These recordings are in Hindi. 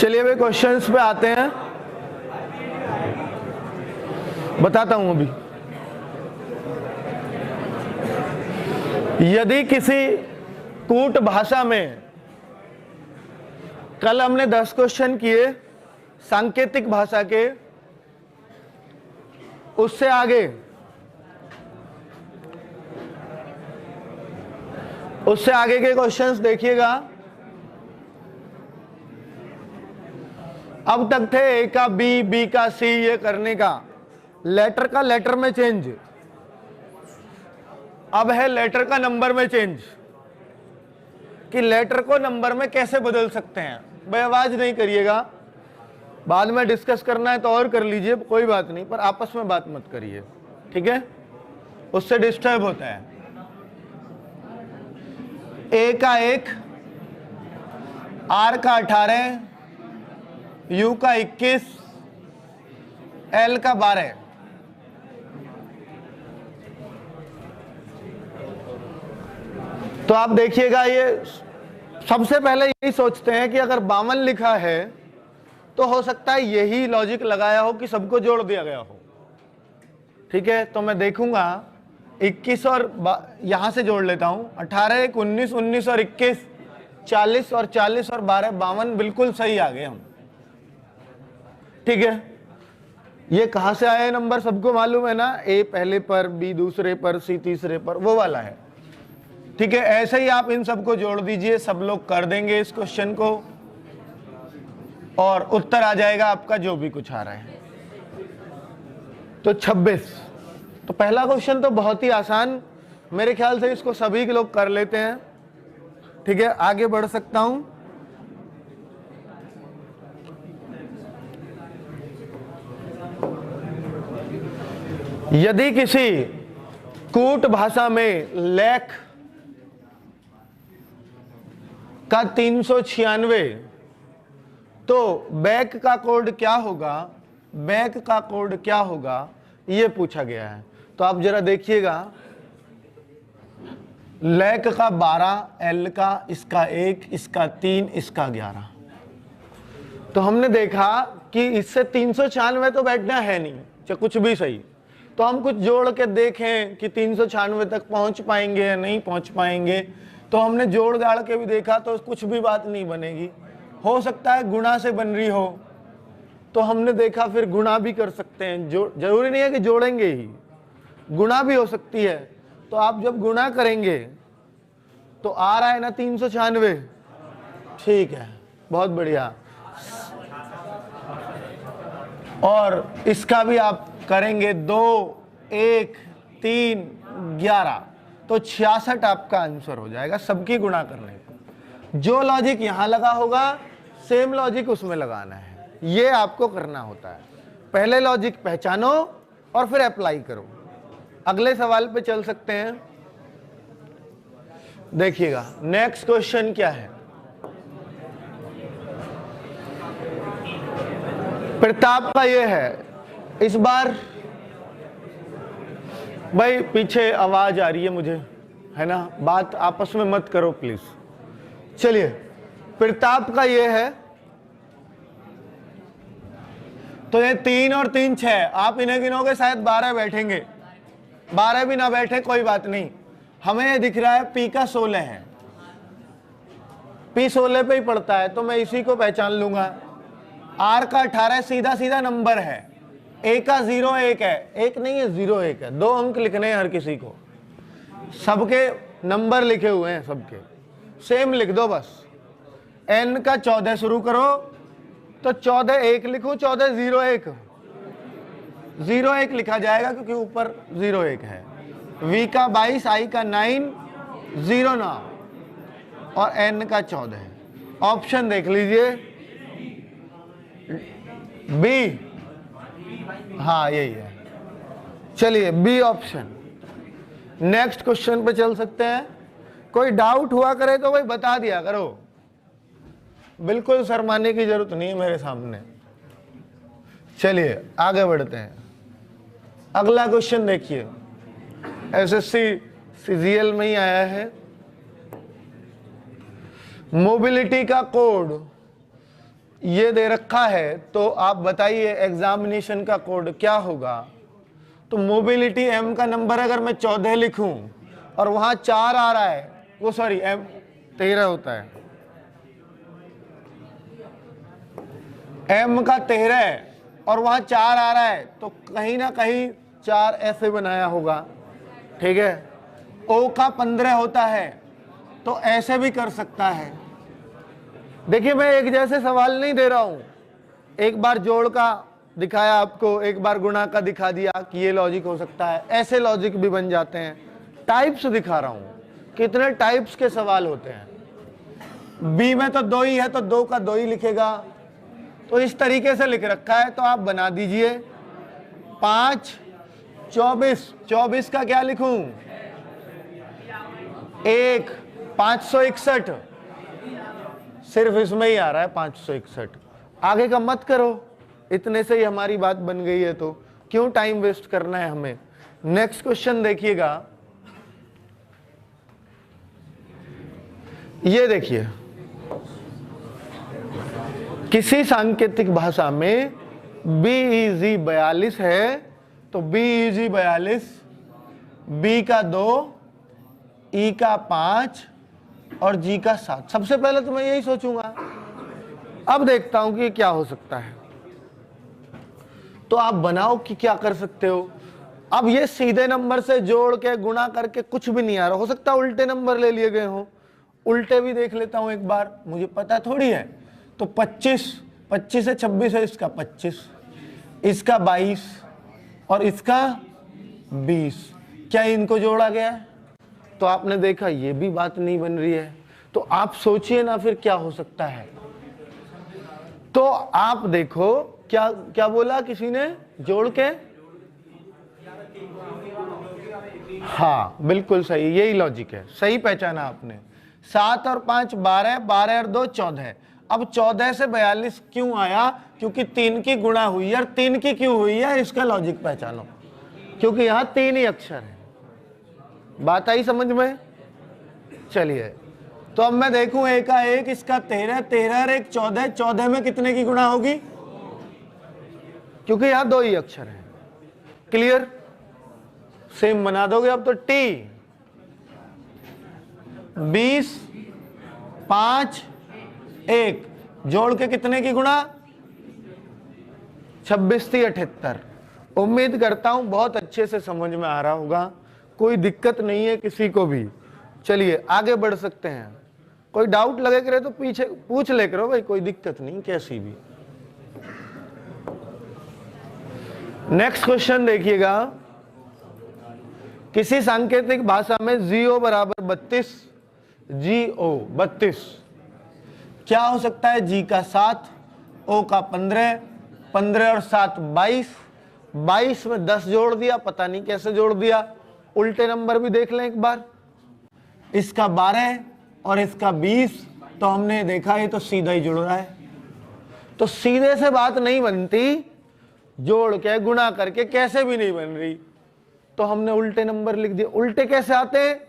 चलिए भाई क्वेश्चंस पे आते हैं, बताता हूं अभी। यदि किसी कूट भाषा में, कल हमने 10 क्वेश्चन किए सांकेतिक भाषा के, उससे आगे के क्वेश्चंस देखिएगा। अब तक थे ए का बी, बी का सी, ये करने का, लेटर का लेटर में चेंज। अब है लेटर का नंबर में चेंज, कि लेटर को नंबर में कैसे बदल सकते हैं। भाई आवाज नहीं करिएगा, बाद में डिस्कस करना है तो और कर लीजिए, कोई बात नहीं, पर आपस में बात मत करिए, ठीक है, उससे डिस्टर्ब होता है। ए का 1, आर का 18, यू का 21, एल का 12। तो आप देखिएगा, ये सबसे पहले यही सोचते हैं कि अगर 52 लिखा है तो हो सकता है यही लॉजिक लगाया हो कि सबको जोड़ दिया गया हो, ठीक है। तो मैं देखूंगा 21 और यहां से जोड़ लेता हूं, 18, 19, 19 और 21, 40 और 40 और 12, 52 बिल्कुल सही आ गए हम, ठीक है। ये कहां से आए नंबर सबको मालूम है ना, ए पहले पर, बी दूसरे पर, सी तीसरे पर, वो वाला है, ठीक है। ऐसे ही आप इन सबको जोड़ दीजिए, सब लोग कर देंगे इस क्वेश्चन को और उत्तर आ जाएगा आपका जो भी कुछ आ रहा है। तो 26। तो पहला क्वेश्चन तो बहुत ही आसान, मेरे ख्याल से इसको सभी के लोग कर लेते हैं, ठीक है। आगे बढ़ सकता हूं। यदि किसी कूट भाषा में लेख का 396, तो बैक का कोड क्या होगा, बैक का कोड क्या होगा, यह पूछा गया है। तो आप जरा देखिएगा, लेक का 12, एल का, इसका 1, इसका 3, इसका 11। तो हमने देखा कि इससे 396 तो बैठना है नहीं, चाहे कुछ भी सही, तो हम कुछ जोड़ के देखें कि 396 तक पहुंच पाएंगे या नहीं पहुंच पाएंगे। तो हमने जोड़ गाड़ के भी देखा तो कुछ भी बात नहीं बनेगी, हो सकता है गुणा से बन रही हो, तो हमने देखा फिर गुणा भी कर सकते हैं, जरूरी नहीं है कि जोड़ेंगे ही, गुणा भी हो सकती है। तो आप जब गुणा करेंगे तो आ रहा है ना 396, ठीक है, बहुत बढ़िया। और इसका भी आप करेंगे 2, 1, 3, 11, तो 66 आपका आंसर हो जाएगा सबकी गुणा करने को। जो लॉजिक यहां लगा होगा सेम लॉजिक उसमें लगाना है, ये आपको करना होता है। पहले लॉजिक पहचानो और फिर अप्लाई करो। अगले सवाल पे चल सकते हैं। देखिएगा नेक्स्ट क्वेश्चन क्या है। प्रताप का ये है, इस बार भाई पीछे आवाज आ रही है मुझे, है ना, बात आपस में मत करो प्लीज। चलिए, प्रताप का ये है, तो ये 3 और 3 6, आप इन्हें गिनोगे शायद 12 बैठेंगे, 12 भी ना बैठे कोई बात नहीं। हमें ये दिख रहा है पी का 16 है, पी 16 पे ही पड़ता है, तो मैं इसी को पहचान लूंगा। आर का 18 सीधा सीधा नंबर है, ए का 0 1 है, 1 नहीं है 0 1 है, 2 अंक लिखने हैं हर किसी को, सबके नंबर लिखे हुए हैं, सबके सेम लिख दो बस। एन का 14 शुरू करो, तो 14 1 लिखो, 14 0 1, 0 1 लिखा जाएगा क्योंकि ऊपर 0 1 है। वी का 22, आई का 9, 0 9 और एन का 14। ऑप्शन देख लीजिए, बी, हाँ यही है। चलिए बी ऑप्शन। नेक्स्ट क्वेश्चन पे चल सकते हैं। कोई डाउट हुआ करे तो भाई बता दिया करो, बिल्कुल शर्माने की जरूरत नहीं है मेरे सामने। चलिए आगे बढ़ते हैं। अगला क्वेश्चन देखिए, एसएससी सीजीएल में ही आया है। मोबिलिटी का कोड ये दे रखा है, तो आप बताइए एग्जामिनेशन का कोड क्या होगा। तो मोबिलिटी m का नंबर अगर मैं 14 लिखूं और वहां 4 आ रहा है, वो सॉरी m 13 होता है, m का 13 और वहां 4 आ रहा है, तो कहीं ना कहीं 4 ऐसे बनाया होगा, ठीक है। o का 15 होता है, तो ऐसे भी कर सकता है। देखिए मैं एक जैसे सवाल नहीं दे रहा हूं, एक बार जोड़ का दिखाया आपको, एक बार गुणा का दिखा दिया कि ये लॉजिक हो सकता है, ऐसे लॉजिक भी बन जाते हैं। टाइप्स दिखा रहा हूं, कितने टाइप्स के सवाल होते हैं। बी में तो 2 ही है, तो 2 का 2 ही लिखेगा, तो इस तरीके से लिख रखा है, तो आप बना दीजिए। 5 24, 24 का क्या लिखूं, 1 561, सिर्फ इसमें ही आ रहा है 561, आगे का मत करो, इतने से ही हमारी बात बन गई है, तो क्यों टाइम वेस्ट करना है हमें। नेक्स्ट क्वेश्चन देखिएगा, ये देखिए, किसी सांकेतिक भाषा में BEG 42 है, तो BEG 42, B का 2, E का 5 और G का 7। सबसे पहले तो मैं यही सोचूंगा, अब देखता हूं कि क्या हो सकता है। तो आप बनाओ कि क्या कर सकते हो। अब ये सीधे नंबर से जोड़ के गुणा करके कुछ भी नहीं आ रहा, हो सकता है उल्टे नंबर ले लिए गए हो, उल्टे भी देख लेता हूं एक बार, मुझे पता थोड़ी है। तो 25 से 26 है, इसका 25, इसका 22 और इसका 20, क्या इनको जोड़ा गया है? तो आपने देखा ये भी बात नहीं बन रही है, तो आप सोचिए ना फिर क्या हो सकता है। तो आप देखो क्या क्या बोला किसी ने जोड़ के, हाँ बिल्कुल सही, यही लॉजिक है, सही पहचाना आपने। 7 और 5 12, 12 और 2 14। अब 14 से 42 क्यों आया, क्योंकि 3 की गुणा हुई है, और 3 की क्यों हुई है इसका लॉजिक पहचानो, क्योंकि यहां 3 ही अक्षर है। बात आई समझ में? चलिए, तो अब मैं देखूं, 1 का 1, इसका 13, 13 और 1 14, 14 में कितने की गुणा होगी, क्योंकि यहां 2 ही अक्षर है। क्लियर? सेम बना दोगे अब तो। T 20 5 1 जोड़ के कितने की गुणा, 26 थी 78। उम्मीद करता हूं बहुत अच्छे से समझ में आ रहा होगा, कोई दिक्कत नहीं है किसी को भी। चलिए आगे बढ़ सकते हैं, कोई डाउट लगे करे तो पीछे पूछ ले करो भाई, कोई दिक्कत नहीं कैसी भी। नेक्स्ट क्वेश्चन देखिएगा, किसी सांकेतिक भाषा में GO बराबर 32, GO 32, क्या हो सकता है? G का 7, O का 15, 15 और 7 22, 22 में 10 जोड़ दिया, पता नहीं कैसे जोड़ दिया, उल्टे नंबर भी देख लें एक बार। इसका 12 और इसका 20, तो हमने देखा ये तो सीधा ही जुड़ रहा है, तो सीधे से बात नहीं बनती, जोड़ के गुणा करके कैसे भी नहीं बन रही, तो हमने उल्टे नंबर लिख दिए। उल्टे कैसे आते हैं?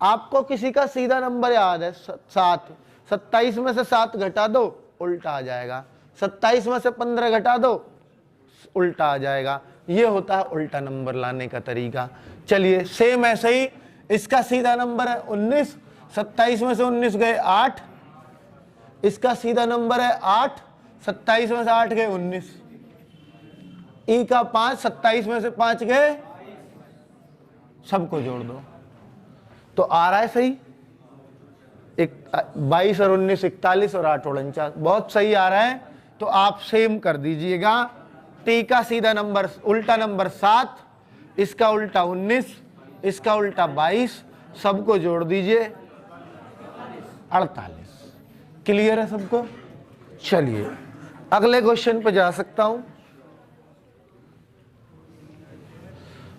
आपको किसी का सीधा नंबर याद है 7, 27 में से 7 घटा दो, उल्टा आ जाएगा, 27 में से 15 घटा दो, उल्टा आ जाएगा। ये होता है उल्टा नंबर लाने का तरीका। चलिए सेम ऐसे ही इसका सीधा नंबर है 19, 27 में से 19 गए 8, इसका सीधा नंबर है 8, 27 में से 8 गए 19, ई का 5, 27 में से 5 गए, सबको जोड़ दो तो आ रहा है सही। 22 और 19 41 और 8 49, बहुत सही आ रहा है। तो आप सेम कर दीजिएगा, टी का सीधा नंबर उल्टा नंबर 7, इसका उल्टा 19, इसका उल्टा 22, सबको जोड़ दीजिए 48। क्लियर है सबको? चलिए अगले क्वेश्चन पे जा सकता हूं,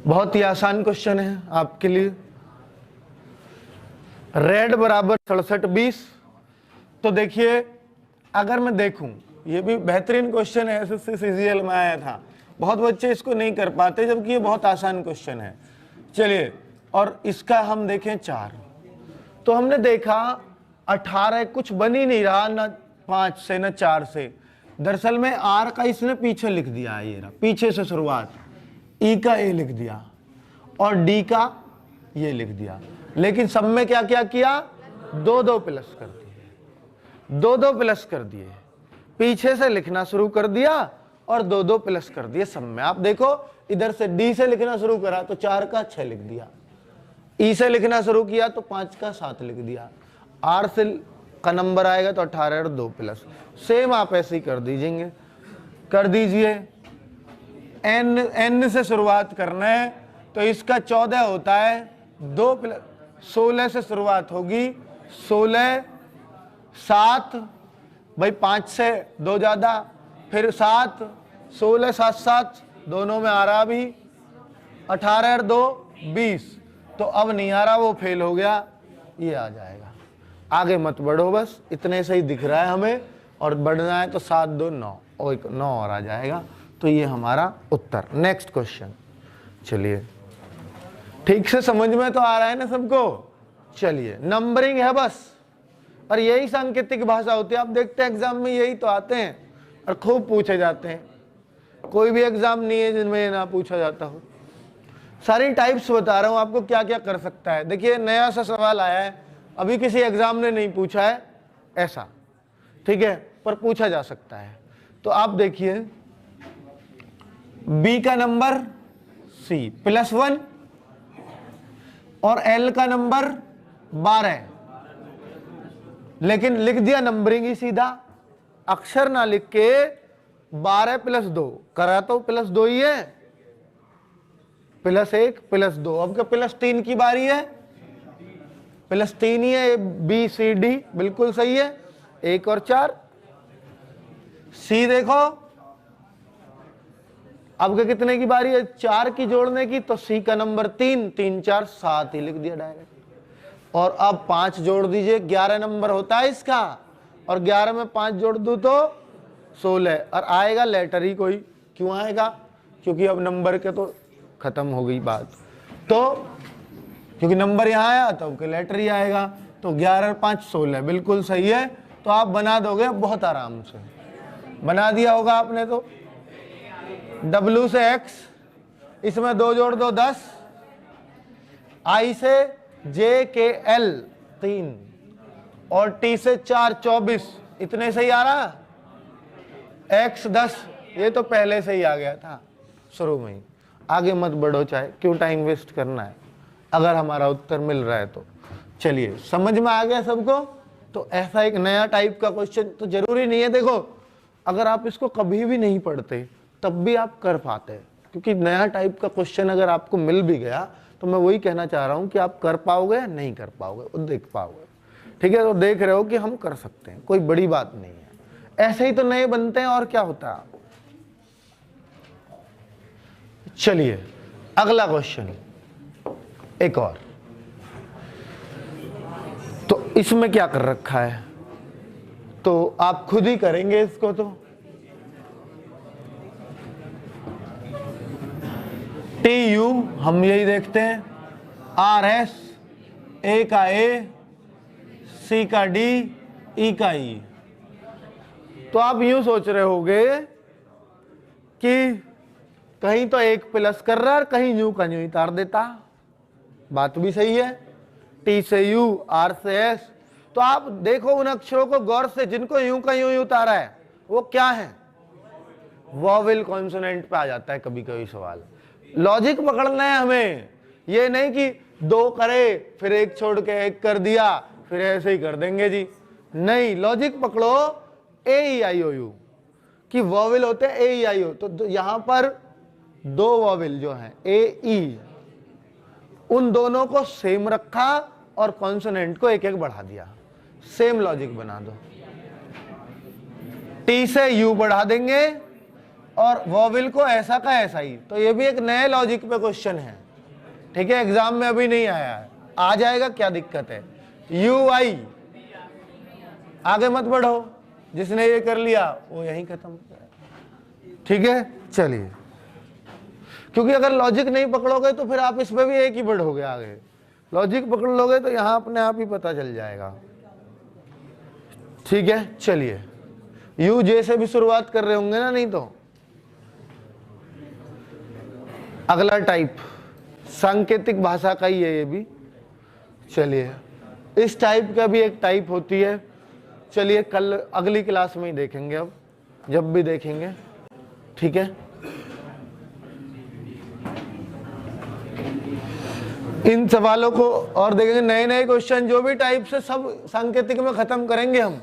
बहुत ही आसान क्वेश्चन है आपके लिए। रेड बराबर 67 20। तो देखिए अगर मैं देखूं, ये भी बेहतरीन क्वेश्चन है, एसएससी सीजीएल में आया था, बहुत बच्चे इसको नहीं कर पाते जबकि ये बहुत आसान क्वेश्चन है। चलिए, और इसका हम देखें 4, तो हमने देखा 18 कुछ बन ही नहीं रहा, ना 5 से ना 4 से, दरअसल में आर का इसने पीछे लिख दिया है, ये रहा पीछे से शुरुआत, ई का ए लिख दिया और डी का ये लिख दिया, लेकिन सब में क्या क्या किया, 2-2 प्लस कर दिए, 2-2 प्लस कर दिए, पीछे से लिखना शुरू कर दिया और 2-2 प्लस कर दिए सब में। आप देखो इधर से डी से लिखना शुरू करा तो 4 का 6 लिख दिया, ई से लिखना शुरू किया तो 5 का 7 लिख दिया, आर से का नंबर आएगा तो 18 और 2 प्लस। सेम आप ऐसे ही कर दीजिए, कर दीजिए। एन से शुरुआत करना है तो इसका 14 होता है, 2 प्लस 16 से शुरुआत होगी, 16 7 भाई 5 से 2 ज्यादा, फिर 7 16 7 7 दोनों में आ रहा भी 18 और 2 20, तो अब नहीं आ रहा, वो फेल हो गया, ये आ जाएगा। आगे मत बढ़ो, बस इतने से ही दिख रहा है हमें, और बढ़ना है तो 7 2 9 और 9 और आ जाएगा। तो ये हमारा उत्तर। नेक्स्ट क्वेश्चन, चलिए ठीक से समझ में तो आ रहा है ना सबको। चलिए नंबरिंग है बस, और यही सांकेतिक भाषा होती है। आप देखते हैं एग्जाम में यही तो आते हैं और खूब पूछे जाते हैं, कोई भी एग्जाम नहीं है जिनमें ये ना पूछा जाता हो। सारी टाइप्स बता रहा हूं आपको क्या क्या कर सकता है। देखिए नया सा सवाल आया है, अभी किसी एग्जाम ने नहीं पूछा है ऐसा, ठीक है, पर पूछा जा सकता है। तो आप देखिए बी का नंबर सी +1 और एल का नंबर 12, लेकिन लिख दिया नंबरिंग ही सीधा, अक्षर ना लिख के 12 + 2 करा तो +2 ही है, +1 +2। अब क्या +3 की बारी है, +3 ही है, बी सी डी बिल्कुल सही है, 1 और 4। सी देखो अब के कितने की बारी है, 4 की जोड़ने की, तो सी का नंबर 3 3 4 7 ही लिख दिया डायरेक्ट। और अब 5 जोड़ दीजिए, 11 नंबर होता है इसका, और 11 में 5 जोड़ दूं तो 16, और आएगा लेटर ही कोई। क्यों आएगा, क्योंकि अब नंबर के तो खत्म हो गई बात, तो क्योंकि नंबर यहाँ आया तो लेटर ही आएगा। तो 11 और 5 16 बिल्कुल सही है। तो आप बना दोगे बहुत आराम से, बना दिया होगा आपने। तो W से X, इसमें 2 जोड़ दो 10, I से J के L 3 और T से 4 24, इतने से ही आ रहा, X 10, ये तो पहले से ही आ गया था शुरू में ही। आगे मत बढ़ो, चाहे क्यों टाइम वेस्ट करना है, अगर हमारा उत्तर मिल रहा है तो। चलिए समझ में आ गया सबको। तो ऐसा एक नया टाइप का क्वेश्चन, तो जरूरी नहीं है, देखो अगर आप इसको कभी भी नहीं पढ़ते तब भी आप कर पाते हैं, क्योंकि नया टाइप का क्वेश्चन अगर आपको मिल भी गया तो मैं वही कहना चाह रहा हूं कि आप कर पाओगे या नहीं कर पाओगे, वो देख पाओगे। ठीक है, तो देख रहे हो कि हम कर सकते हैं, कोई बड़ी बात नहीं है, ऐसे ही तो नए बनते हैं, और क्या होता है। चलिए अगला क्वेश्चन, एक और। तो इसमें क्या कर रखा है, तो आप खुद ही करेंगे इसको। तो TU हम यही देखते हैं, RS, A का A, C का D, E का E। तो आप यूं सोच रहे होंगे कि कहीं तो 1 प्लस कर रहा है, कहीं न्यू का न्यू ही तार देता। बात भी सही है, T से U, R से S। तो आप देखो उन अक्षरों को गौर से जिनको यूं का यूं ही उतारा है, वो क्या है, वॉवेल कॉन्सोनेंट पे आ जाता है कभी कभी सवाल। लॉजिक पकड़ना है हमें, ये नहीं कि 2 करे फिर 1 छोड़ के 1 कर दिया फिर ऐसे ही कर देंगे जी, नहीं, लॉजिक पकड़ो। A-E-I-O-U कि वॉवेल होते हैं A-E-I-O, तो यहां पर 2 वॉवेल जो हैं A-E, उन दोनों को सेम रखा और कॉन्सोनेंट को 1 1 बढ़ा दिया। सेम लॉजिक बना दो, T से U बढ़ा देंगे और वॉवेल को ऐसा का ऐसा ही। तो ये भी एक नए लॉजिक पे क्वेश्चन है, ठीक है, एग्जाम में अभी नहीं आया है, आ जाएगा, क्या दिक्कत है। UI, आगे मत बढ़ो, जिसने ये कर लिया वो यहीं खत्म हो जाएगा। ठीक है, चलिए, क्योंकि अगर लॉजिक नहीं पकड़ोगे तो फिर आप इसमें भी एक ही बढ़ोगे आगे, लॉजिक पकड़ लोगे तो यहां अपने आप ही पता चल जाएगा। ठीक है, चलिए यू जे से भी शुरुआत कर रहे होंगे ना, नहीं तो। अगला टाइप सांकेतिक भाषा का ही है ये भी। चलिए इस टाइप का भी एक टाइप होती है, चलिए कल अगली क्लास में ही देखेंगे, अब जब भी देखेंगे, ठीक है। इन सवालों को और देखेंगे, नए नए क्वेश्चन जो भी टाइप से सब सांकेतिक में खत्म करेंगे हम।